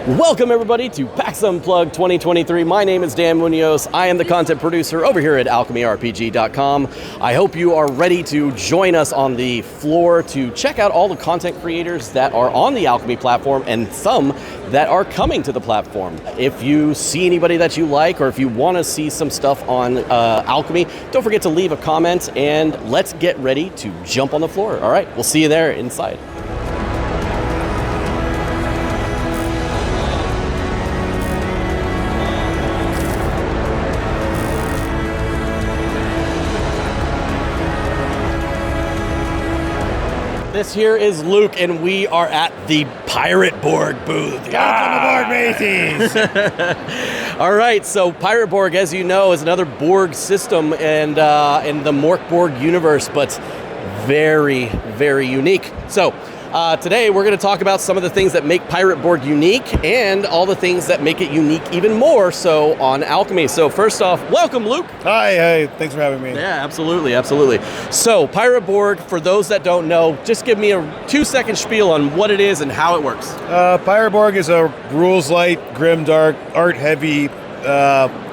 Welcome everybody to PAX Unplugged 2023. My name is Dan Munoz. I am the content producer over here at AlchemyRPG.com. I hope you are ready to join us on the floor to check out all the content creators that are on the Alchemy platform and some that are coming to the platform. If you see anybody that you like or if you want to see some stuff on Alchemy, don't forget to leave a comment and let's get ready to jump on the floor. All right, we'll see you there inside. This here is Luke, and we are at the Pirate Borg booth. Welcome aboard, mateys! All right, so Pirate Borg, as you know, is another Borg system and in the Borg universe, but very, very unique. So today we're going to talk about some of the things that make Pirate Borg unique and all the things that make it unique even more so on Alchemy. So first off, welcome, Luke. Hi, thanks for having me. Yeah, absolutely. So Pirate Borg, for those that don't know, just give me a 2-second spiel on what it is and how it works. Pirate Borg is a rules-light, grim, dark, art-heavy,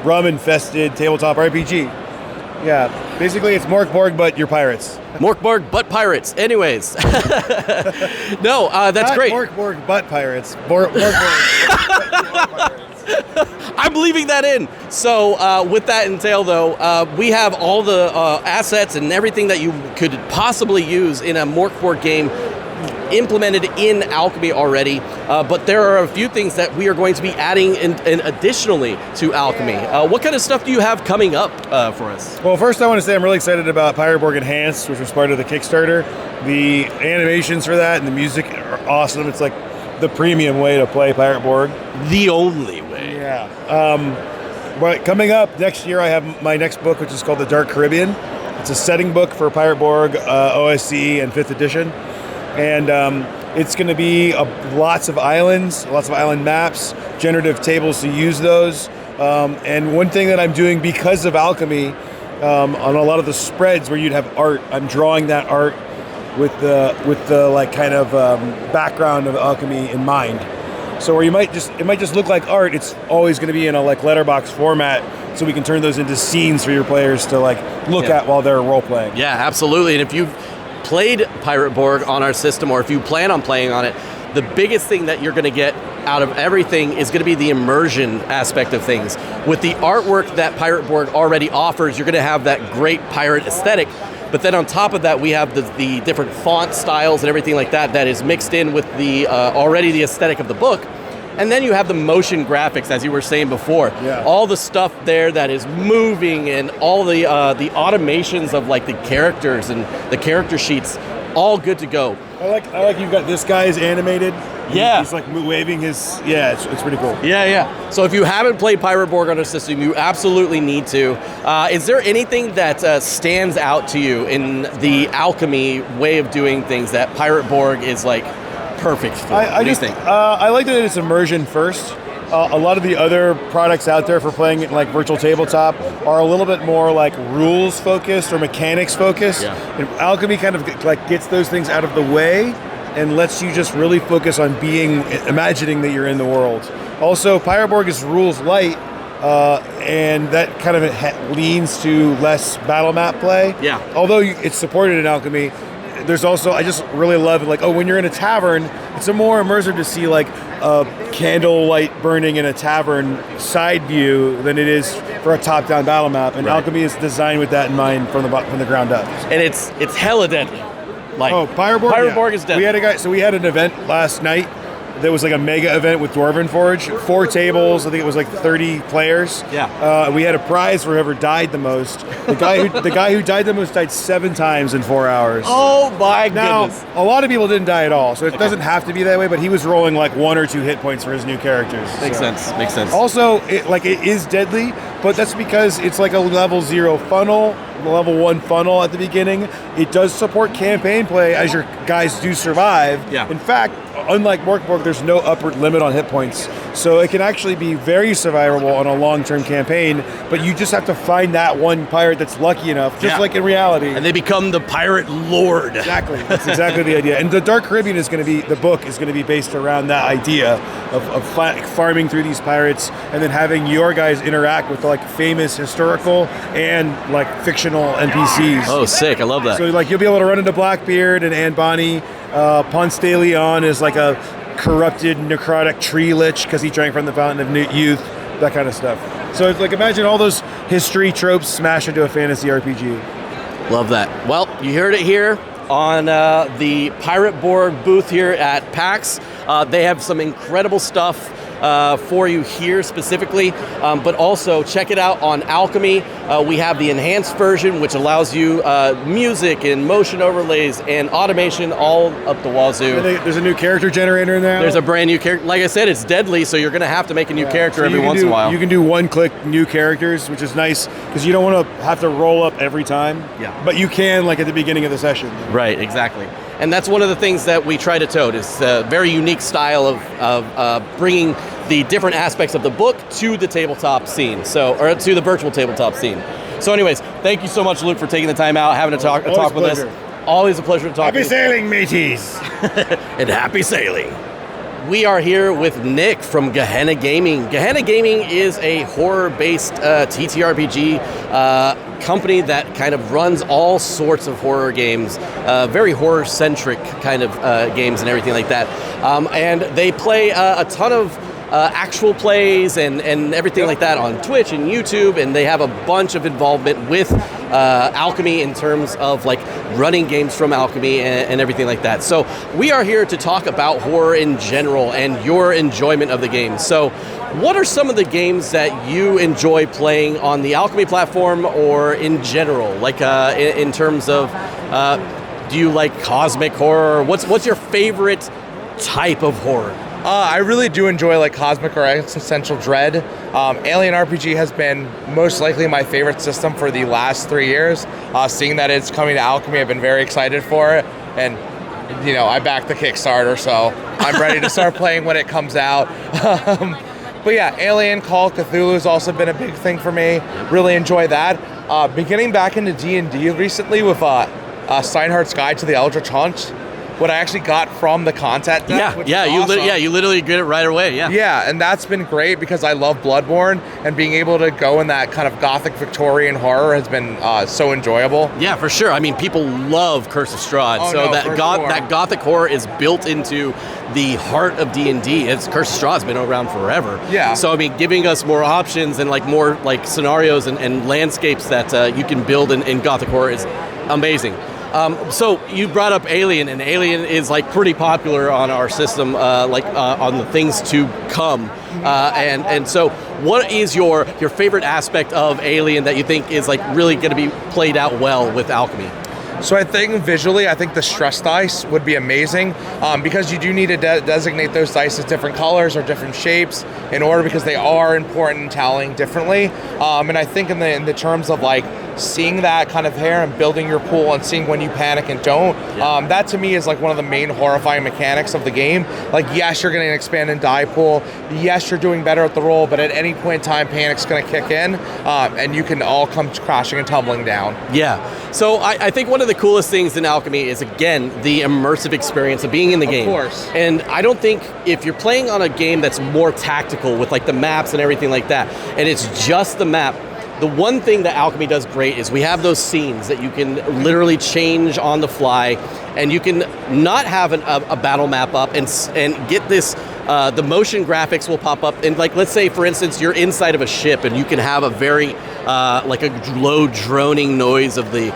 rum-infested tabletop RPG. Yeah, basically it's Borg, but you're pirates. Borg, but pirates. Anyways. No, that's Not great. Borg, but pirates. Borg, but you are pirates. I'm leaving that in. So with that entail, though, we have all the assets and everything that you could possibly use in a Borg game implemented in Alchemy already, but there are a few things that we are going to be adding in additionally to Alchemy. What kind of stuff do you have coming up for us? Well, first I want to say I'm really excited about Pirate Borg Enhanced, which was part of the Kickstarter. The animations for that and the music are awesome. It's like the premium way to play Pirate Borg. The only way. Yeah. But coming up next year, I have my next book, which is called The Dark Caribbean. It's a setting book for Pirate Borg, OSC, and 5th edition. And it's going to be lots of islands, lots of island maps, generative tables to use those. And one thing that I'm doing because of Alchemy, on a lot of the spreads where you'd have art, I'm drawing that art with the like kind of background of Alchemy in mind. So where it might just look like art, it's always going to be in a like letterbox format, so we can turn those into scenes for your players to like look at while they're role playing. Yeah, absolutely. And if you've played Pirate Borg on our system, or if you plan on playing on it, the biggest thing that you're going to get out of everything is going to be the immersion aspect of things. With the artwork that Pirate Borg already offers, you're going to have that great pirate aesthetic, but then on top of that, we have the different font styles and everything like that that is mixed in with the already the aesthetic of the book. And then you have the motion graphics, as you were saying before. Yeah. All the stuff there that is moving and all the automations of like the characters and the character sheets, all good to go. I like you've got this guy's animated. Yeah. He's like waving his, it's pretty cool. Yeah. So if you haven't played Pirate Borg on our system, you absolutely need to. Is there anything that stands out to you in the Alchemy way of doing things that Pirate Borg is like perfect for? What do you think? I like that it's immersion first. A lot of the other products out there for playing it like virtual tabletop are a little bit more like rules focused or mechanics focused. Yeah. And Alchemy kind of like gets those things out of the way and lets you just really focus on imagining that you're in the world. Also, Pirate Borg is rules light, and that kind of leans to less battle map play. Yeah. Although it's supported in Alchemy, there's also, I just really love like, when you're in a tavern, it's a more immersive to see like a candle light burning in a tavern side view than it is for a top-down battle map. And Alchemy is designed with that in mind from the ground up. And it's hella deadly. Like, Pirate Borg is deadly. We had an event last night. There was like a mega event with Dwarven Forge, 4 tables. I think it was like 30 players. Yeah. We had a prize for whoever died the most. The guy who died the most died 7 times in 4 hours. Oh my goodness! Now, a lot of people didn't die at all, so it doesn't have to be that way. But he was rolling like 1 or 2 hit points for his new characters. Makes sense. Also, it is deadly, but that's because it's like a level 0 funnel. level 1 funnel at the beginning. It does support campaign play as your guys do survive. Yeah. In fact, unlike Borg, there's no upward limit on hit points. So it can actually be very survivable on a long-term campaign, but you just have to find that one pirate that's lucky enough, just like in reality. And they become the pirate lord. Exactly. That's exactly the idea. And the Dark Caribbean the book is going to be based around that idea of farming through these pirates and then having your guys interact with like famous historical and like fictional NPCs. Oh, sick. I love that. So like you'll be able to run into Blackbeard and Anne Bonny. Ponce de Leon is like a corrupted necrotic tree lich because he drank from the fountain of youth, that kind of stuff. So it's like imagine all those history tropes smashed into a fantasy RPG. Love that. Well, you heard it here on the Pirate Borg booth here at PAX. They have some incredible stuff for you here specifically, but also check it out on Alchemy. We have the enhanced version, which allows you music and motion overlays and automation all up the wazoo. There's a new character generator in there. There's a brand new character. Like I said, it's deadly, so you're going to have to make a new character every once in a while. You can do one-click new characters, which is nice because you don't want to have to roll up every time. Yeah. But you can, like at the beginning of the session. Right, exactly. And that's one of the things that we try to tote is a very unique style of bringing the different aspects of the book to the tabletop scene, or to the virtual tabletop scene. So anyways, thank you so much, Luke, for taking the time out, having a talk with us. Always a pleasure to talk to you. Happy sailing, mateys! And happy sailing. We are here with Nick from Gehenna Gaming. Gehenna Gaming is a horror-based TTRPG company that kind of runs all sorts of horror games, very horror-centric kind of games and everything like that. And they play a ton of actual plays and everything like that on Twitch and YouTube, and they have a bunch of involvement with Alchemy in terms of like running games from Alchemy and everything like that. So we are here to talk about horror in general and your enjoyment of the game. So what are some of the games that you enjoy playing on the Alchemy platform or in general? Like in terms of, do you like cosmic horror? What's your favorite type of horror? I really do enjoy like cosmic or existential dread. Alien RPG has been most likely my favorite system for the last 3 years. Seeing that it's coming to Alchemy, I've been very excited for it. And, you know, I backed the Kickstarter, so I'm ready to start playing when it comes out. But yeah, Alien, Call of Cthulhu has also been a big thing for me. Really enjoy that. Beginning back into D&D recently with Steinhardt's Guide to the Eldritch Hunt. What I actually got from the content deck, you literally get it right away. Yeah, and that's been great because I love Bloodborne, and being able to go in that kind of gothic Victorian horror has been so enjoyable. Yeah, for sure. I mean, people love Curse of Strahd, that gothic horror is built into the heart of D&D. Curse of Strahd's been around forever. Yeah. So I mean, giving us more options and like more like scenarios and landscapes that you can build in gothic horror is amazing. So you brought up Alien, and Alien is like pretty popular on our system, on the things to come. And so what is your favorite aspect of Alien that you think is like really going to be played out well with Alchemy? So I think visually, I think the stress dice would be amazing because you do need to designate those dice as different colors or different shapes in order because they are important in tallying differently. And I think in the terms of like seeing that kind of hair and building your pool and seeing when you panic and don't, that to me is like one of the main horrifying mechanics of the game. Like, yes, you're going to expand and die pool. Yes, you're doing better at the roll, but at any point in time, panic's going to kick in and you can all come crashing and tumbling down. Yeah. So I think one of the coolest things in Alchemy is, again, the immersive experience of being in the game. Of course. And I don't think if you're playing on a game that's more tactical with like the maps and everything like that, and it's just the map, the one thing that Alchemy does great is we have those scenes that you can literally change on the fly, and you can not have a battle map up and get this, the motion graphics will pop up, and like, let's say for instance, you're inside of a ship and you can have a very, like a low droning noise of the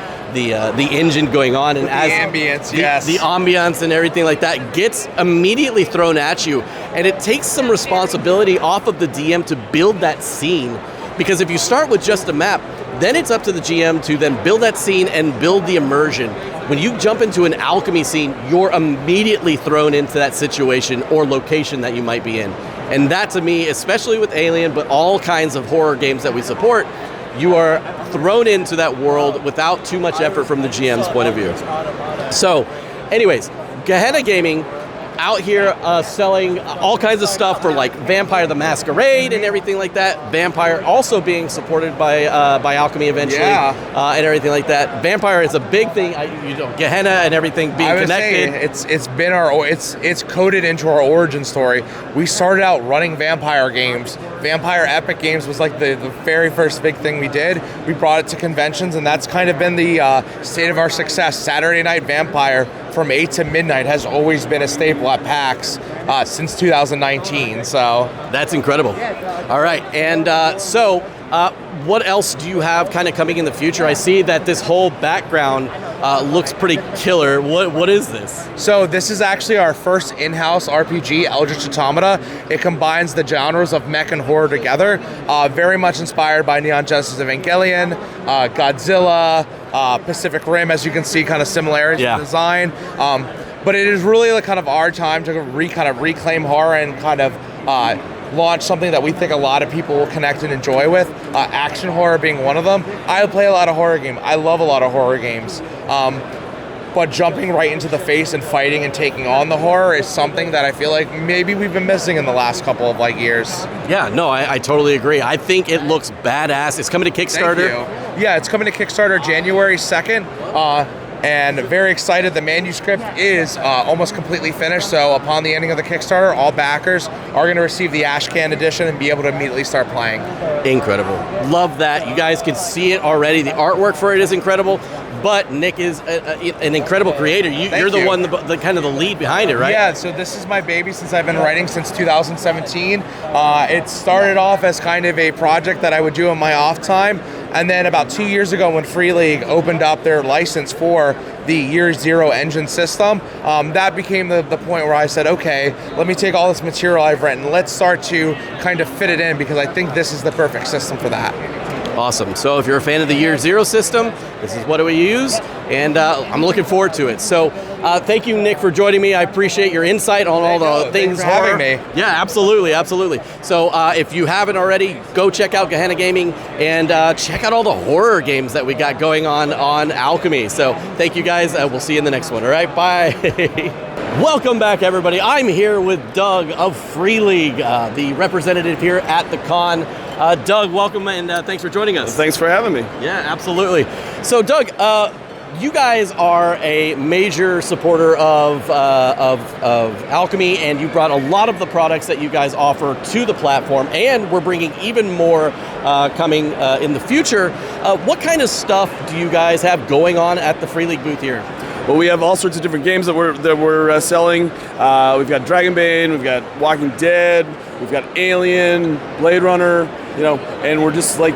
engine going on, and with as the ambience, yes. The ambience and everything like that gets immediately thrown at you, and it takes some responsibility off of the DM to build that scene. Because if you start with just a map, then it's up to the GM to then build that scene and build the immersion. When you jump into an Alchemy scene, you're immediately thrown into that situation or location that you might be in. And that to me, especially with Alien, but all kinds of horror games that we support, you are thrown into that world without too much effort from the GM's point of view. So, anyways, Gehenna Gaming out here selling all kinds of stuff for like Vampire the Masquerade and everything like that. Vampire also being supported by Alchemy eventually, and everything like that. Vampire is a big thing. Gehenna and everything being connected. It's been it's coded into our origin story. We started out running Vampire games. Vampire Epic Games was like the very first big thing we did. We brought it to conventions, and that's kind of been the state of our success. Saturday Night Vampire from 8 to midnight has always been a staple at PAX since 2019. So that's incredible. All right, and what else do you have kind of coming in the future? I see that this whole background looks pretty killer. What is this? So this is actually our first in-house RPG, Eldritch Automata. It combines the genres of mech and horror together, very much inspired by Neon Genesis Evangelion, Godzilla, Pacific Rim, as you can see, kind of similarities in design. But it is really like kind of our time to reclaim horror and kind of launch something that we think a lot of people will connect and enjoy with, action horror being one of them. I play a lot of horror games. I love a lot of horror games. But jumping right into the face and fighting and taking on the horror is something that I feel like maybe we've been missing in the last couple of years. Yeah, no, I totally agree. I think it looks badass. It's coming to Kickstarter. Thank you. Yeah, it's coming to Kickstarter January 2nd. And very excited. The manuscript is almost completely finished, so upon the ending of the Kickstarter, all backers are going to receive the Ashcan edition and be able to immediately start playing. Incredible. Love that. You guys can see it already. The artwork for it is incredible, but Nick is an incredible creator. You're the one, the kind of the lead behind it, right? Yeah, so this is my baby since I've been writing since 2017. It started off as kind of a project that I would do in my off time. And then about 2 years ago when Free League opened up their license for the Year Zero engine system, that became the point where I said, okay, let me take all this material I've written, let's start to kind of fit it in, because I think this is the perfect system for that. Awesome. So if you're a fan of the Year Zero system, this is what we use, and I'm looking forward to it. So thank you, Nick, for joining me. I appreciate your insight on all the things. Thanks for having me. Yeah, absolutely, absolutely. So if you haven't already, go check out Gehenna Gaming and check out all the horror games that we got going on Alchemy. So thank you guys. We'll see you in the next one. All right, bye. Welcome back, everybody. I'm here with Doug of Free League, the representative here at the con. Doug, welcome, and thanks for joining us. Thanks for having me. Yeah, absolutely. So, Doug, you guys are a major supporter of Alchemy, and you brought a lot of the products that you guys offer to the platform, and we're bringing even more coming in the future. What kind of stuff do you guys have going on at the Free League booth here? Well, we have all sorts of different games that we're selling. We've got Dragonbane, we've got Walking Dead, we've got Alien, Blade Runner, and we're just like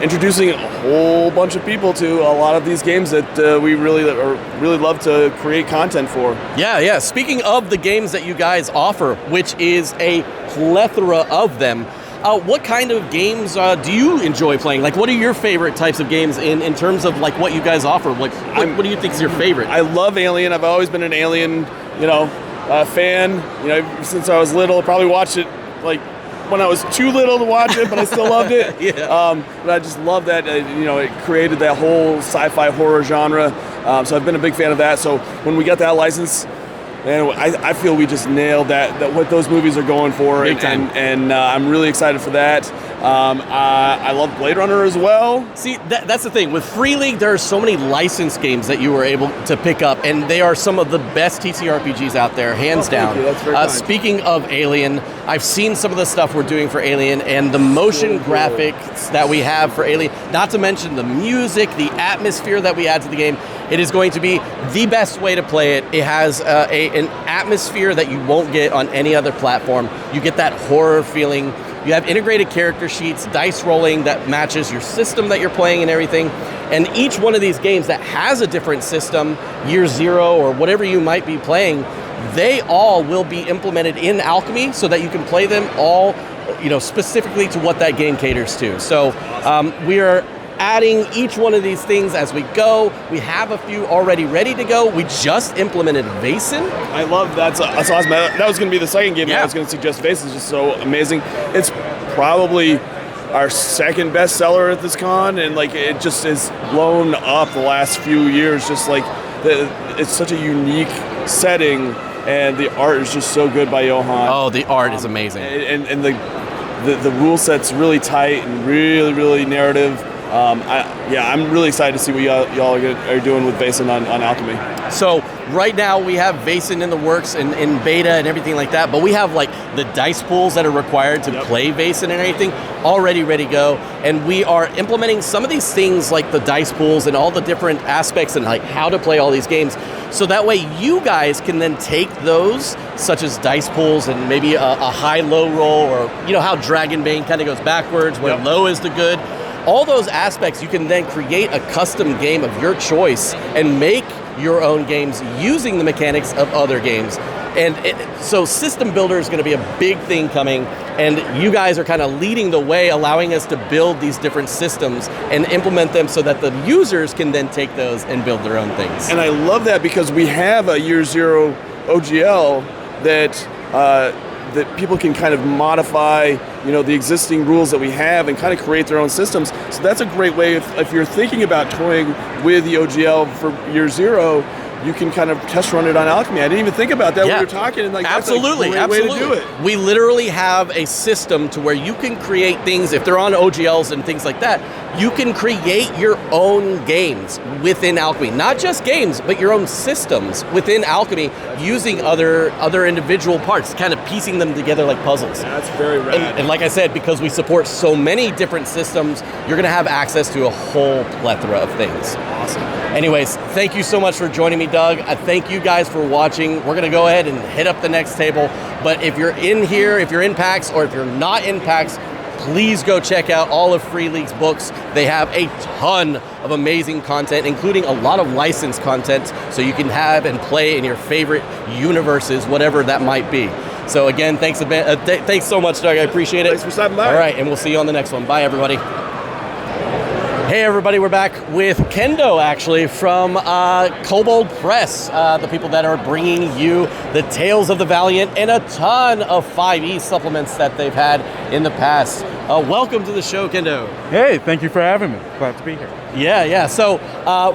introducing a whole bunch of people to a lot of these games that we really love to create content for. Yeah. Speaking of the games that you guys offer, which is a plethora of them, what kind of games do you enjoy playing? Like, what are your favorite types of games in terms of like what you guys offer? Like, what do you think is your favorite? I love Alien. I've always been an Alien, fan. Since I was little. Probably watched it like when I was too little to watch it, but I still loved it. Yeah. But I just love that. It created that whole sci-fi horror genre. So I've been a big fan of that. So when we got that license, and I feel we just nailed that what those movies are going for, and I'm really excited for that. I love Blade Runner as well. See, that's the thing. With Free League, there are so many licensed games that you were able to pick up, and they are some of the best TTRPGs out there, hands down. Thank you. That's very kind. Speaking of Alien, I've seen some of the stuff we're doing for Alien, and the motion graphics that we have for Alien, not to mention the music, the atmosphere that we add to the game. It is going to be the best way to play it. It has an atmosphere that you won't get on any other platform. You get that horror feeling. You have integrated character sheets, dice rolling that matches your system that you're playing and everything. And each one of these games that has a different system, Year Zero or whatever you might be playing, they all will be implemented in Alchemy so that you can play them all, specifically to what that game caters to. So we are adding each one of these things as we go. We have a few already ready to go. We just implemented Vaesen. I love that. That's awesome. That was going to be the second game that I was going to suggest. Vaesen is just so amazing. It's probably our second best seller at this con, and like it just is blown up the last few years. Just like it's such a unique setting, and the art is just so good by Johan. Oh, the art is amazing, and the rule set's really tight and really narrative. I'm really excited to see what y'all are doing with Vaesen on Alchemy. So right now we have Vaesen in the works and in beta and everything like that, but we have like the dice pools that are required to play Vaesen and everything already ready to go, and we are implementing some of these things like the dice pools and all the different aspects and like how to play all these games, so that way you guys can then take those, such as dice pools and maybe a high-low roll, or you know how Dragonbane kind of goes backwards where low is the good. All those aspects, you can then create a custom game of your choice and make your own games using the mechanics of other games. And so System Builder is going to be a big thing coming, and you guys are kind of leading the way, allowing us to build these different systems and implement them so that the users can then take those and build their own things. And I love that because we have a Year Zero OGL that people can kind of modify, the existing rules that we have and kind of create their own systems. So that's a great way if you're thinking about toying with the OGL for Year Zero, you can kind of test run it on Alchemy. I didn't even think about that when you were talking. And Absolutely. That's a great way to do it. We literally have a system to where you can create things, if they're on OGLs and things like that, you can create your own games within Alchemy. Not just games, but your own systems within Alchemy using other individual parts, kind of piecing them together like puzzles. That's very rad. And like I said, because we support so many different systems, you're going to have access to a whole plethora of things. Awesome. Anyways, thank you so much for joining me, Doug. I thank you guys for watching. We're going to go ahead and hit up the next table. But if you're in here, if you're in PAX, or if you're not in PAX, please go check out all of Free League's books. They have a ton of amazing content, including a lot of licensed content, so you can have and play in your favorite universes, whatever that might be. So again, thanks so much, Doug. I appreciate it. Thanks for stopping by. All right, and we'll see you on the next one. Bye, everybody. Hey everybody, we're back with Kendo actually from Kobold Press, the people that are bringing you the Tales of the Valiant and a ton of 5e supplements that they've had in the past. Welcome to the show, Kendo. Hey, thank you for having me. Glad to be here. Yeah. So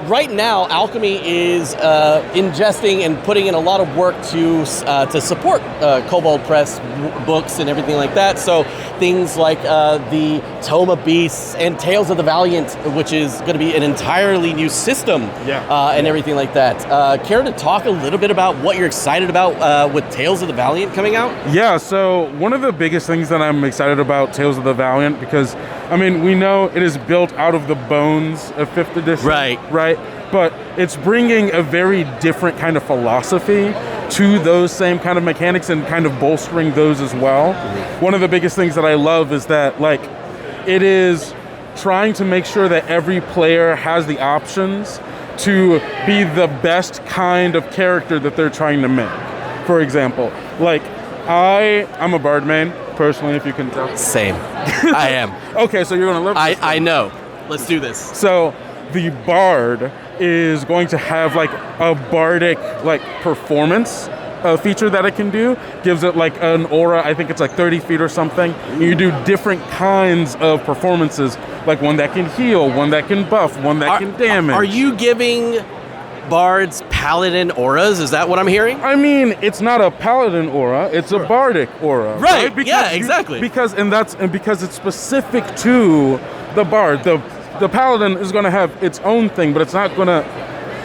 right now, Alchemy is ingesting and putting in a lot of work to support Kobold Press books and everything like that. So things like the Tome of Beasts and Tales of the Valiant, which is going to be an entirely new system, and everything like that. Care to talk a little bit about what you're excited about with Tales of the Valiant coming out? Yeah, so one of the biggest things that I'm excited about Tales of the Valiant, because, I mean, we know it is built out of the bones of 5th edition. Right? But it's bringing a very different kind of philosophy to those same kind of mechanics and kind of bolstering those as well. Mm-hmm. One of the biggest things that I love is that, like, it is trying to make sure that every player has the options to be the best kind of character that they're trying to make. For example, like, I'm a bard main, personally, if you can tell. Same. I am. Okay, so you're going to love this. I know. Let's do this. So the bard is going to have like a bardic like performance feature that it can do. Gives it like an aura, I think it's like 30 feet or something. And you do different kinds of performances, like one that can heal, one that can buff, one that can damage. Are you giving bards paladin auras? Is that what I'm hearing? I mean, it's not a paladin aura, it's a bardic aura. Right? Yeah, exactly. Because it's specific to the bard. The paladin is going to have its own thing, but it's not going to...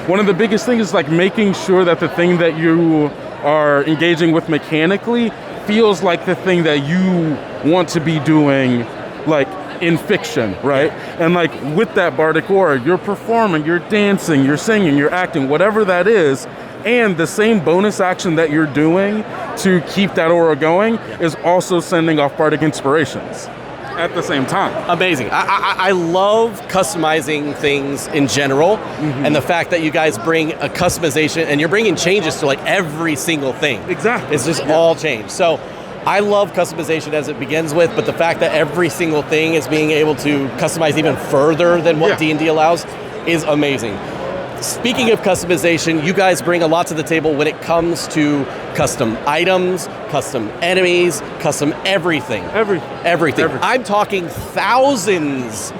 One of the biggest things is like making sure that the thing that you are engaging with mechanically feels like the thing that you want to be doing, like, in fiction, right? And like with that bardic aura, you're performing, you're dancing, you're singing, you're acting, whatever that is, and the same bonus action that you're doing to keep that aura going is also sending off bardic inspirations at the same time. Amazing. I love customizing things in general, and the fact that you guys bring a customization and you're bringing changes to like every single thing. Exactly. It's just all change. So I love customization as it begins with, but the fact that every single thing is being able to customize even further than what D&D allows is amazing. speaking of customization, you guys bring a lot to the table when it comes to custom items, custom enemies, custom everything. Everything. I'm talking thousands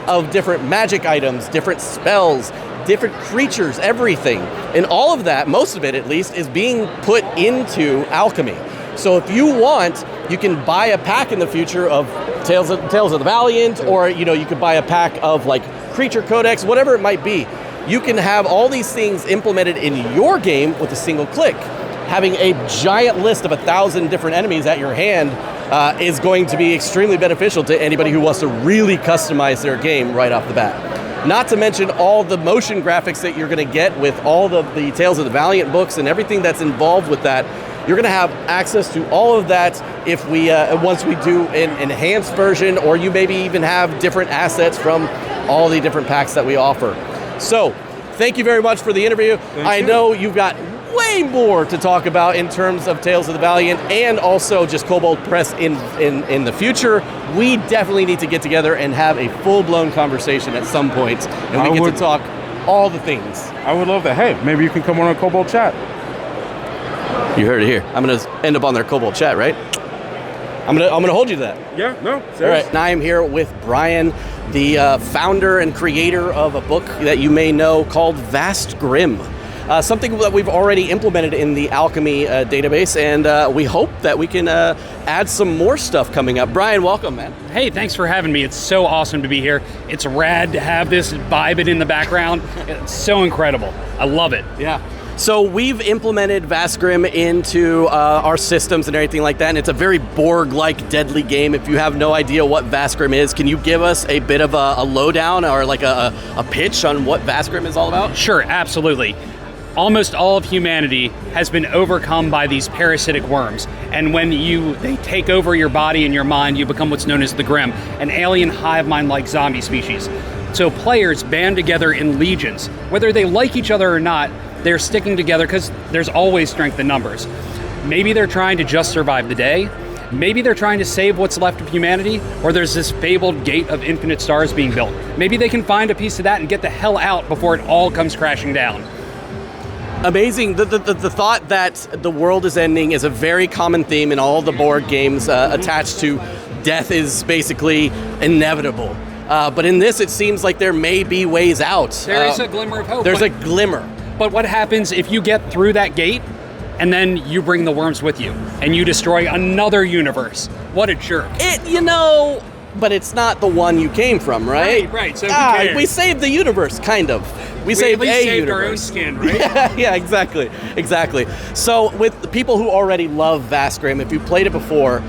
of different magic items, different spells, different creatures, everything. And all of that, most of it at least, is being put into Alchemy. So if you want, you can buy a pack in the future of Tales of the Valiant, or you could buy a pack of like Creature Codex, whatever it might be. You can have all these things implemented in your game with a single click. Having a giant list of 1,000 different enemies at your hand is going to be extremely beneficial to anybody who wants to really customize their game right off the bat. Not to mention all the motion graphics that you're going to get with all the Tales of the Valiant books and everything that's involved with that. You're going to have access to all of that if we once we do an enhanced version, or you maybe even have different assets from all the different packs that we offer. So, thank you very much for the interview. I know you've got way more to talk about in terms of Tales of the Valiant and also just Kobold Press in the future. We definitely need to get together and have a full-blown conversation at some point, and we get to talk all the things. I would love that. Hey, maybe you can come on a Kobold chat. You heard it here. I'm going to end up on their Kobold chat, right? I'm gonna hold you to that. Yeah, no, serious. All right, now I'm here with Brian, the founder and creator of a book that you may know called Vast Grimm. Something that we've already implemented in the Alchemy database, and we hope that we can add some more stuff coming up. Brian, welcome, man. Hey, thanks for having me. It's so awesome to be here. It's rad to have this vibe in the background. It's so incredible. I love it. Yeah. So we've implemented Vast Grimm into our systems and everything like that, and it's a very Borg-like deadly game. If you have no idea what Vast Grimm is, can you give us a bit of a lowdown or like a pitch on what Vast Grimm is all about? Sure, absolutely. Almost all of humanity has been overcome by these parasitic worms, and when they take over your body and your mind, you become what's known as the Grimm, an alien hive mind-like zombie species. So players band together in legions. Whether they like each other or not, they're sticking together because there's always strength in numbers. Maybe they're trying to just survive the day. Maybe they're trying to save what's left of humanity, or there's this fabled gate of infinite stars being built. Maybe they can find a piece of that and get the hell out before it all comes crashing down. Amazing. The thought that the world is ending is a very common theme in all the Borg games attached to death is basically inevitable. But in this, it seems like there may be ways out. There is a glimmer of hope. There's a glimmer. But what happens if you get through that gate and then you bring the worms with you and you destroy another universe? What a jerk. But it's not the one you came from, right? Right. So who cares? We saved the universe, kind of. We saved at least a saved universe. our own skin, right? Yeah, exactly. So with the people who already love Vast Grimm, if you played it before,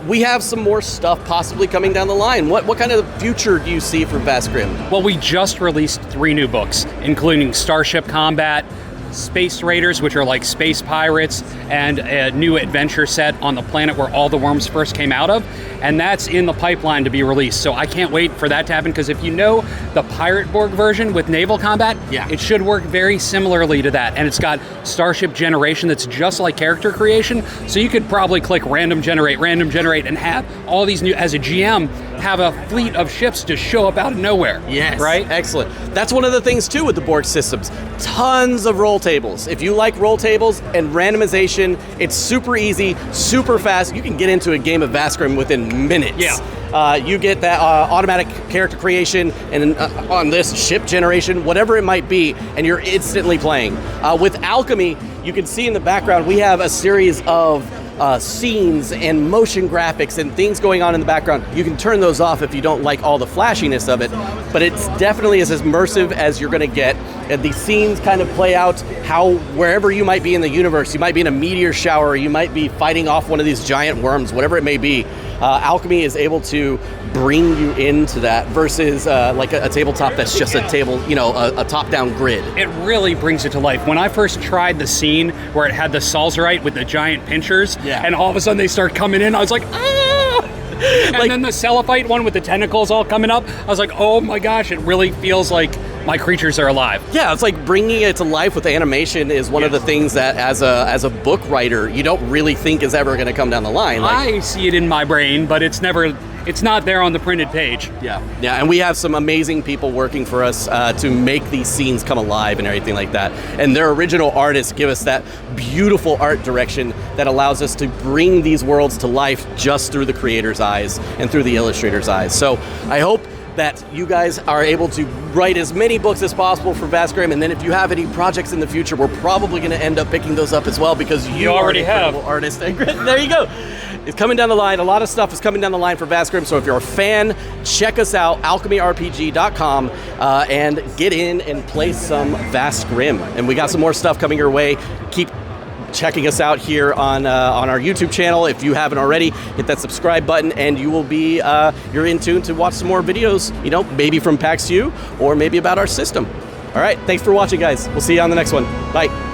we have some more stuff possibly coming down the line. What kind of future do you see for Vast Grimm? Well, we just released 3 new books, including Starship Combat, Space Raiders, which are like space pirates, and a new adventure set on the planet where all the worms first came out of, and that's in the pipeline to be released. So I can't wait for that to happen, because if you know the Pirate Borg version with naval combat, it should work very similarly to that, and it's got Starship Generation that's just like character creation, so you could probably click random generate, and have all these new, as a GM, have a fleet of ships just show up out of nowhere. Yes, right? Excellent. That's one of the things too with the Borg systems. Tons of roll tables. If you like roll tables and randomization, it's super easy, super fast. You can get into a game of Vast Grimm within minutes. Yeah. You get that automatic character creation and on this ship generation, whatever it might be, and you're instantly playing. With Alchemy, you can see in the background we have a series of scenes and motion graphics and things going on in the background. You can turn those off if you don't like all the flashiness of it, but it's definitely as immersive as you're going to get. And these scenes kind of play out how wherever you might be in the universe, you might be in a meteor shower, you might be fighting off one of these giant worms, whatever it may be. Alchemy is able to bring you into that versus like a tabletop that's just a table, a top-down grid. It really brings it to life. When I first tried the scene where it had the Salzarite with the giant pinchers, and all of a sudden they start coming in, I was like, ah! And then the Cellophite one with the tentacles all coming up, I was like, oh my gosh, it really feels like my creatures are alive. Yeah, it's like bringing it to life with animation is one of the things that as a book writer you don't really think is ever going to come down the line. I see it in my brain, but it's not there on the printed page. Yeah, and we have some amazing people working for us to make these scenes come alive and everything like that. And their original artists give us that beautiful art direction that allows us to bring these worlds to life just through the creator's eyes and through the illustrator's eyes. So I hope that you guys are able to write as many books as possible for Vast Grimm, and then if you have any projects in the future, we're probably going to end up picking those up as well because you already have artist. There you go. It's coming down the line. A lot of stuff is coming down the line for Vast Grimm. So if you're a fan, check us out, alchemyrpg.com, and get in and play some Vast Grimm. And we got some more stuff coming your way. Keep checking us out here on our YouTube channel. If you haven't already, hit that subscribe button, and you will be you're in tune to watch some more videos. You know, maybe from PAX U or maybe about our system. All right, thanks for watching, guys. We'll see you on the next one. Bye.